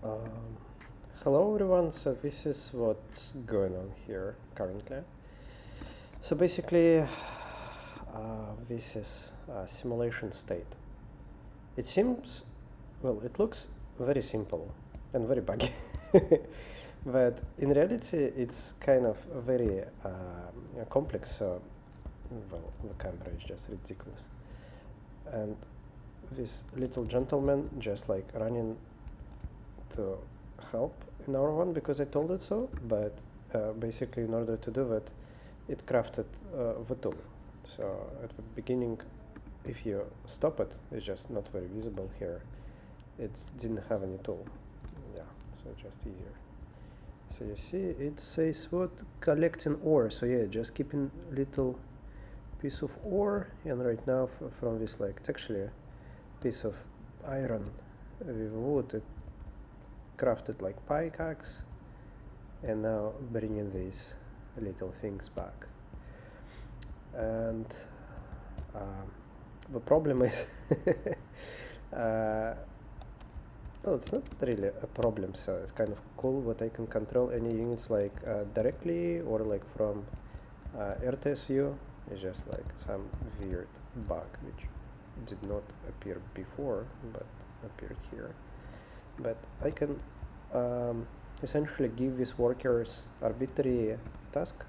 Um, Hello everyone, so this is what's going on here currently. So basically, this is a simulation state. It seems, well, it looks very simple and very buggy, but in reality it's kind of very complex, so, well, the camera is just ridiculous. And this little gentleman just like running to help in our one because I told it so, but basically in order to do that, it crafted the tool. So at the beginning, if you stop it, it's just not very visible here. It didn't have any tool. Yeah, so just easier. So you see, it says what? Collecting ore. So yeah, just keeping little piece of ore, and right now from this like actually piece of iron with wood, it crafted like pickaxe, and now bringing these little things back. And the problem is well, it's not really a problem, so it's kind of cool that I can control any units like directly or like from RTS view. It's just like some weird bug which did not appear before but appeared here. But I can essentially give these workers arbitrary task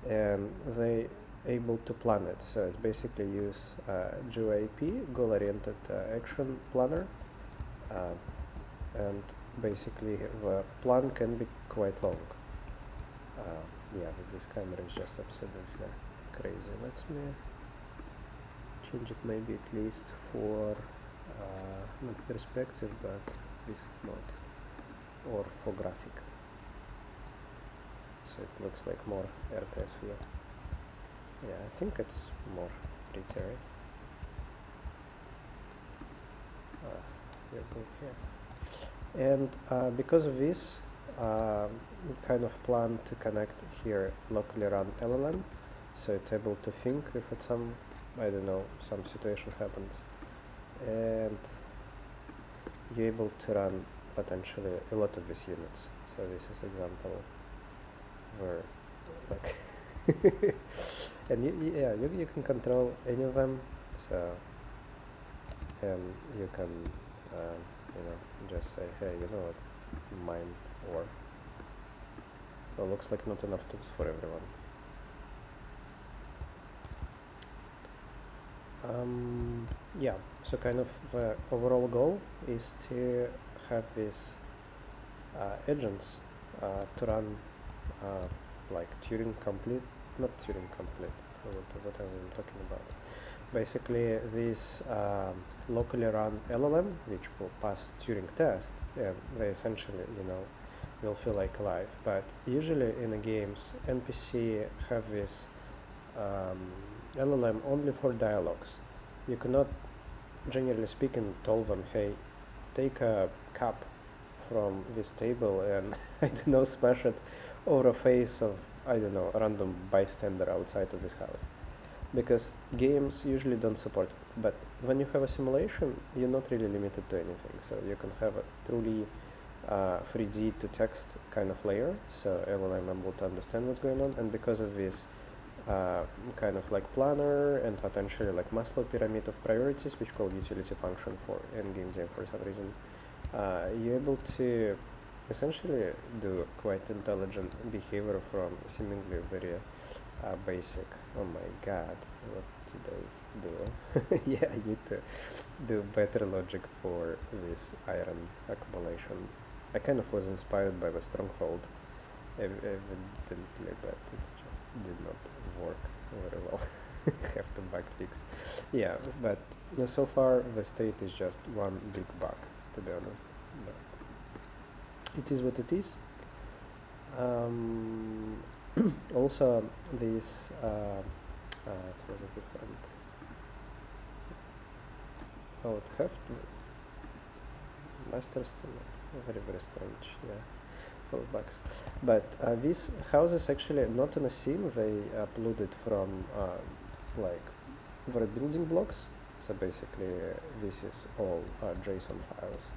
and they able to plan it. So it's basically use GOAP, goal-oriented action planner, uh, and basically the plan can be quite long. Yeah, with this camera is just absolutely crazy. Let me change it maybe at least for not perspective but this mode or for graphic. So it looks like more RTS view. Yeah, I think it's more pretty, right? You go here. And because of this, we kind of plan to connect here locally run LLM, so it's able to think if it's some, I don't know, some situation happens. And you're able to run potentially a lot of these units. So this is example where like and you can control any of them, so and you can just say, hey, you know what, mine, or well, looks like not enough tools for everyone. Yeah, so kind of the overall goal is to have these agents to run like Turing complete, not Turing complete, so what am I talking about? Basically, this locally run LLM, which will pass Turing test, and they essentially, will feel like alive. But usually in the games, NPC have this LLM only for dialogues. You cannot, generally speaking, tell them, hey, take a cup from this table and I don't know, smash it over a face of, I don't know, a random bystander outside of this house, because games usually don't support it. But when you have a simulation, you're not really limited to anything, so you can have a truly 3D to text kind of layer, so LLM able to understand what's going on. And because of this kind of like planner and potentially like Maslow pyramid of priorities, which called utility function for in-game design for some reason, you're able to essentially do quite intelligent behavior from seemingly very basic. Oh my god, what did I do? Yeah, I need to do better logic for this iron accumulation. I kind of was inspired by the stronghold evidently, but it just did not work very well. Have to bug fix. Yeah, but so far the state is just one big bug, to be honest. But it is what it is. Also, this it was a different. Oh, it have masters. Very very strange. Yeah. Full bugs. But these houses actually not in a scene, they uploaded from like their building blocks. So basically this is all JSON files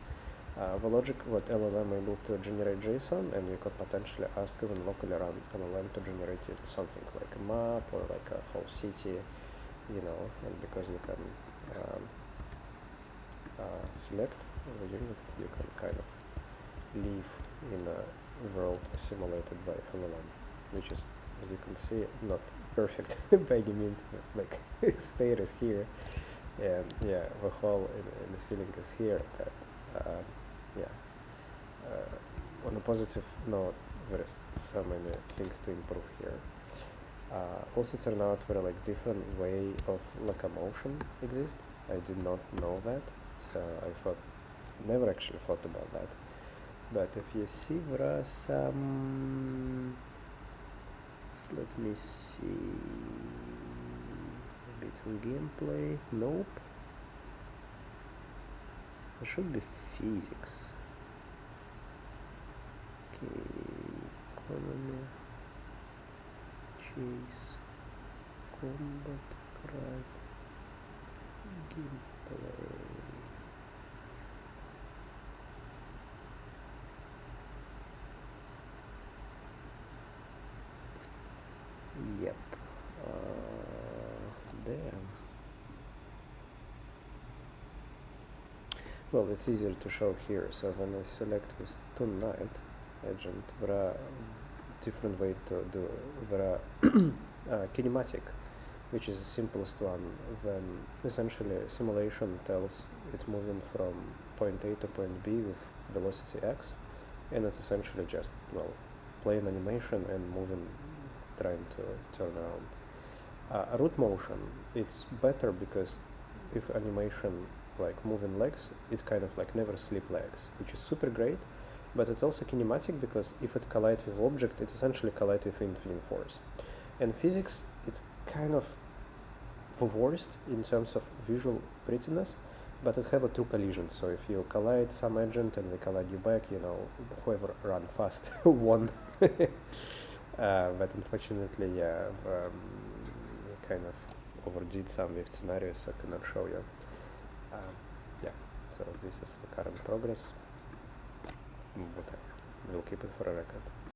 the logic what LLM able to generate JSON, and you could potentially ask even locally around LLM to generate you something like a map or like a whole city, you know, and because you can select the unit, you can kind of live in a world simulated by LLM, which is, as you can see, not perfect by any means. Like state is here, and yeah, the hole in the ceiling is here. That yeah. On a positive note, there is so many things to improve here. Also turned out there are like different way of locomotion exist. I did not know that, so I never actually thought about that. But if you see, there are some, let me see, maybe it's in gameplay. Nope, there should be physics. Okay, economy, chase, combat, crime, gameplay. Yep. Damn. Well, it's easier to show here. So when I select this tonight agent, there are different way to do. There are kinematic, which is the simplest one. When essentially simulation tells it's moving from point A to point B with velocity x, and it's essentially just, well, playing animation and moving, trying to turn around. Root motion, it's better because if animation like moving legs, it's kind of like never slip legs, which is super great, but it's also kinematic because if it collides with object, it essentially collides with infinite force. And physics, it's kind of the worst in terms of visual prettiness, but it have a true collision. So if you collide some agent and they collide you back, you know, whoever run fast won. But unfortunately, yeah, kind of overdid some with scenarios, so I cannot show you. Yeah, so this is the current progress. Whatever, we'll keep it for a record.